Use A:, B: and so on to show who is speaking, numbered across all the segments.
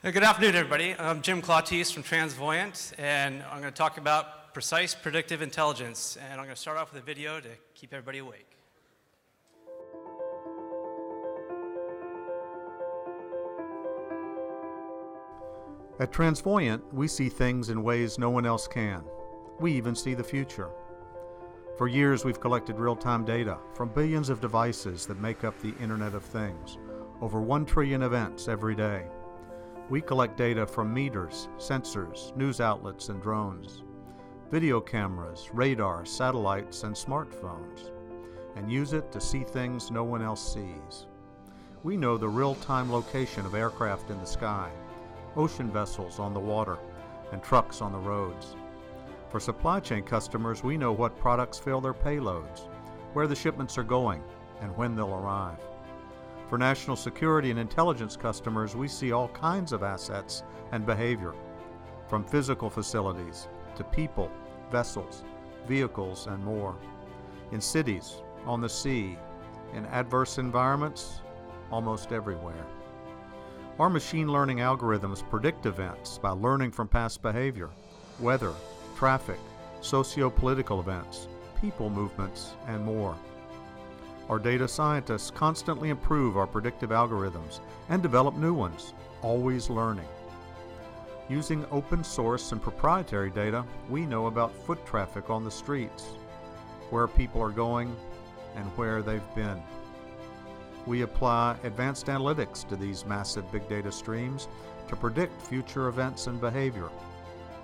A: Good afternoon, everybody. I'm Jim Clautis from TransVoyant, and I'm going to talk about precise predictive intelligence. And I'm going to start off with a video to keep everybody awake.
B: At TransVoyant, we see things in ways no one else can. We even see the future. For years, we've collected real-time data from billions of devices that make up the Internet of Things, over 1 trillion events every day. We collect data from meters, sensors, news outlets, and drones, video cameras, radar, satellites, and smartphones, and use it to see things no one else sees. We know the real-time location of aircraft in the sky, ocean vessels on the water, and trucks on the roads. For supply chain customers, we know what products fill their payloads, where the shipments are going, and when they'll arrive. For national security and intelligence customers, we see all kinds of assets and behavior, from physical facilities to people, vessels, vehicles, and more. In cities, on the sea, in adverse environments, almost everywhere. Our machine learning algorithms predict events by learning from past behavior, weather, traffic, socio-political events, people movements, and more. Our data scientists constantly improve our predictive algorithms and develop new ones, always learning. Using open source and proprietary data, we know about foot traffic on the streets, where people are going, and where they've been. We apply advanced analytics to these massive big data streams to predict future events and behavior,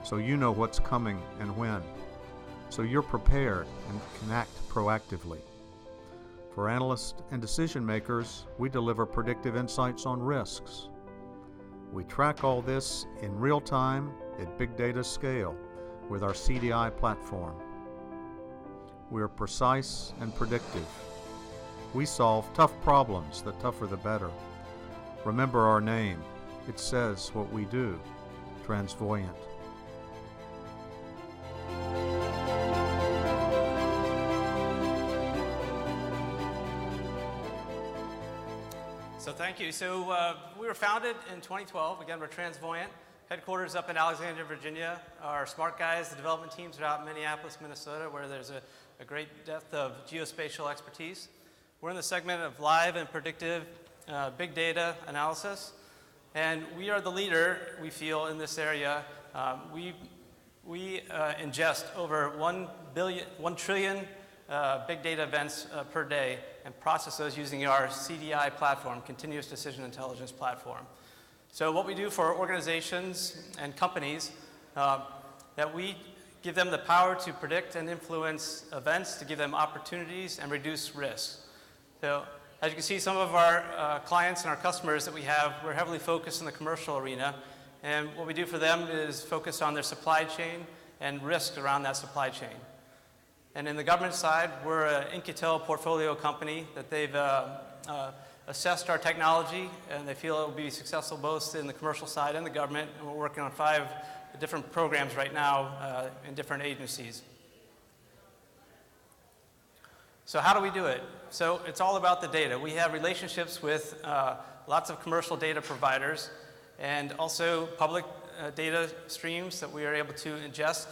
B: so you know what's coming and when, so you're prepared and can act proactively. For analysts and decision makers, we deliver predictive insights on risks. We track all this in real time at big data scale with our CDI platform. We're precise and predictive. We solve tough problems, the tougher the better. Remember our name. It says what we do, TransVoyant.
A: So thank you. So we were founded in 2012. Again, we're TransVoyant, headquarters up in Alexandria, Virginia. Our smart guys, the development teams, are out in Minneapolis, Minnesota, where there's a great depth of geospatial expertise. We're in the segment of live and predictive big data analysis, and we are the leader, we feel, in this area. We ingest over 1 trillion big data events per day and process those using our CDI platform, Continuous Decision Intelligence Platform. So what we do for organizations and companies, that we give them the power to predict and influence events, to give them opportunities and reduce risks. So as you can see, some of our clients and our customers that we have, we're heavily focused in the commercial arena, and what we do for them is focus on their supply chain and risk around that supply chain. And in the government side, we're an In-Q-Tel portfolio company that they've assessed our technology, and they feel it will be successful both in the commercial side and the government, and we're working on 5 different programs right now in different agencies. So how do we do it? So it's all about the data. We have relationships with lots of commercial data providers and also public data streams that we are able to ingest.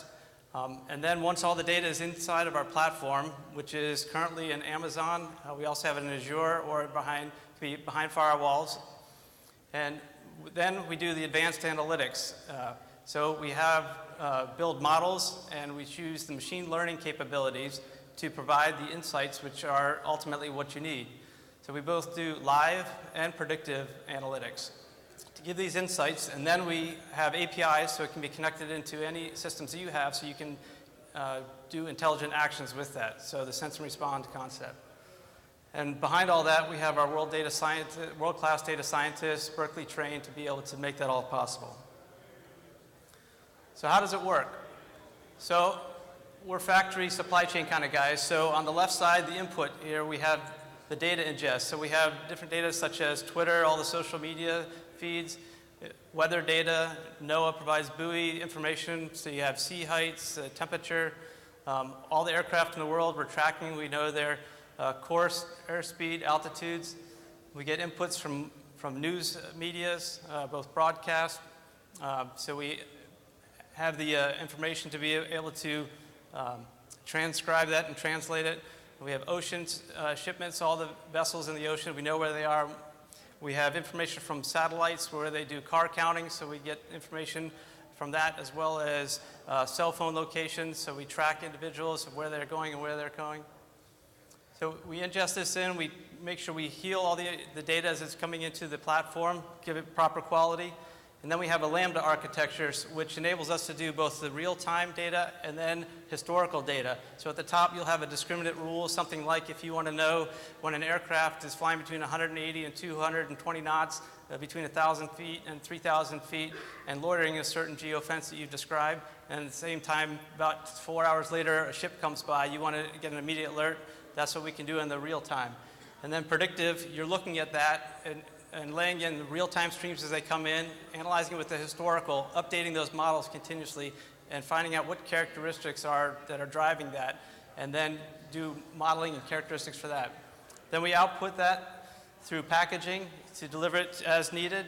A: And then once all the data is inside of our platform, which is currently in Amazon, we also have it in Azure or behind firewalls. And then we do the advanced analytics. So we have build models, and we choose the machine learning capabilities to provide the insights which are ultimately what you need. So we both do live and predictive analytics to give these insights, and then we have APIs so it can be connected into any systems that you have so you can do intelligent actions with that, so the sense and respond concept. And behind all that, we have our world-class data scientists, Berkeley trained, to be able to make that all possible. So how does it work? So we're factory supply chain kind of guys. So on the left side, the input here, we have the data ingest. So we have different data such as Twitter, all the social media feeds, weather data. NOAA provides buoy information. So you have sea heights, temperature, all the aircraft in the world we're tracking. We know their course, airspeed, altitudes. We get inputs from from news medias, both broadcast. So we have the information to be able to transcribe that and translate it. We have ocean shipments, all the vessels in the ocean, we know where they are. We have information from satellites where they do car counting, so we get information from that, as well as cell phone locations, so we track individuals of where they're going and where they're going. So we ingest this in, we make sure we heal all the data as it's coming into the platform, give it proper quality. And then we have a Lambda architecture, which enables us to do both the real-time data and then historical data. So at the top, you'll have a discriminant rule, something like if you want to know when an aircraft is flying between 180 and 220 knots, between 1,000 feet and 3,000 feet, and loitering a certain geofence that you've described, and at the same time, about 4 hours later, a ship comes by, you want to get an immediate alert, that's what we can do in the real time. And then predictive, you're looking at that and laying in the real-time streams as they come in, analyzing it with the historical, updating those models continuously, and finding out what characteristics are that are driving that, and then do modeling and characteristics for that. Then we output that through packaging to deliver it as needed.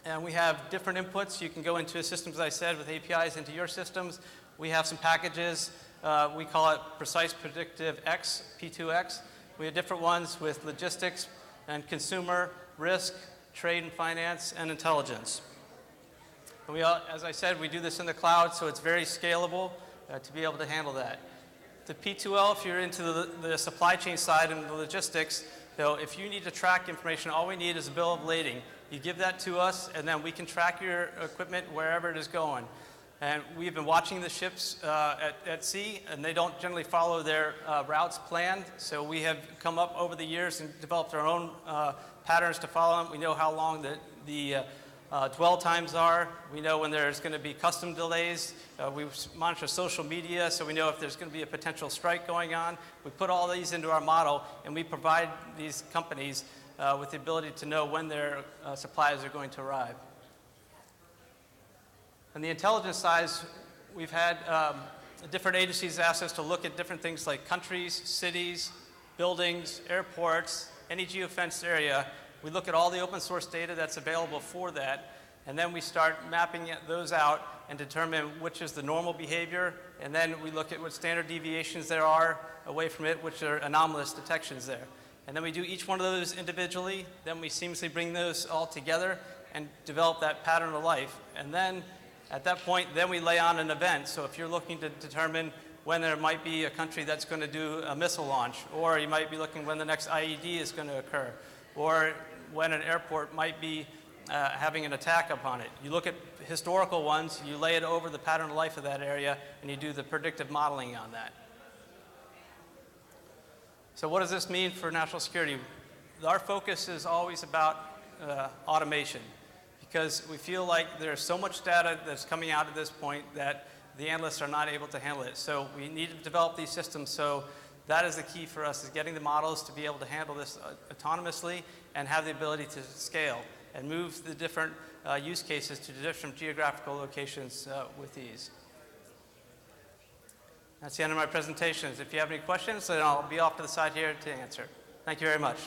A: And we have different inputs. You can go into systems, as I said, with APIs into your systems. We have some packages. We call it Precise Predictive X, P2X. We have different ones with logistics and consumer, risk, trade and finance, and intelligence. And as I said, we do this in the cloud, so it's very scalable to be able to handle that. The P2L, if you're into the supply chain side and the logistics, if you need to track information, all we need is a bill of lading. You give that to us, and then we can track your equipment wherever it is going. And we've been watching the ships at sea, and they don't generally follow their routes planned. So we have come up over the years and developed our own patterns to follow them. We know how long the dwell times are. We know when there's going to be custom delays. We monitor social media, so we know if there's going to be a potential strike going on. We put all these into our model, and we provide these companies with the ability to know when their supplies are going to arrive. On the intelligence side, we've had different agencies ask us to look at different things like countries, cities, buildings, airports, any geofenced area. We look at all the open source data that's available for that, and then we start mapping those out and determine which is the normal behavior, and then we look at what standard deviations there are away from it, which are anomalous detections there. And then we do each one of those individually, then we seamlessly bring those all together and develop that pattern of life. And then at that point, then we lay on an event. So if you're looking to determine when there might be a country that's going to do a missile launch, or you might be looking when the next IED is going to occur, or when an airport might be having an attack upon it. You look at historical ones, you lay it over the pattern of life of that area, and you do the predictive modeling on that. So what does this mean for national security? Our focus is always about automation, because we feel like there's so much data that's coming out at this point that the analysts are not able to handle it. So we need to develop these systems, so that is the key for us, is getting the models to be able to handle this autonomously and have the ability to scale and move the different use cases to different geographical locations with ease. That's the end of my presentations. If you have any questions, then I'll be off to the side here to answer. Thank you very much.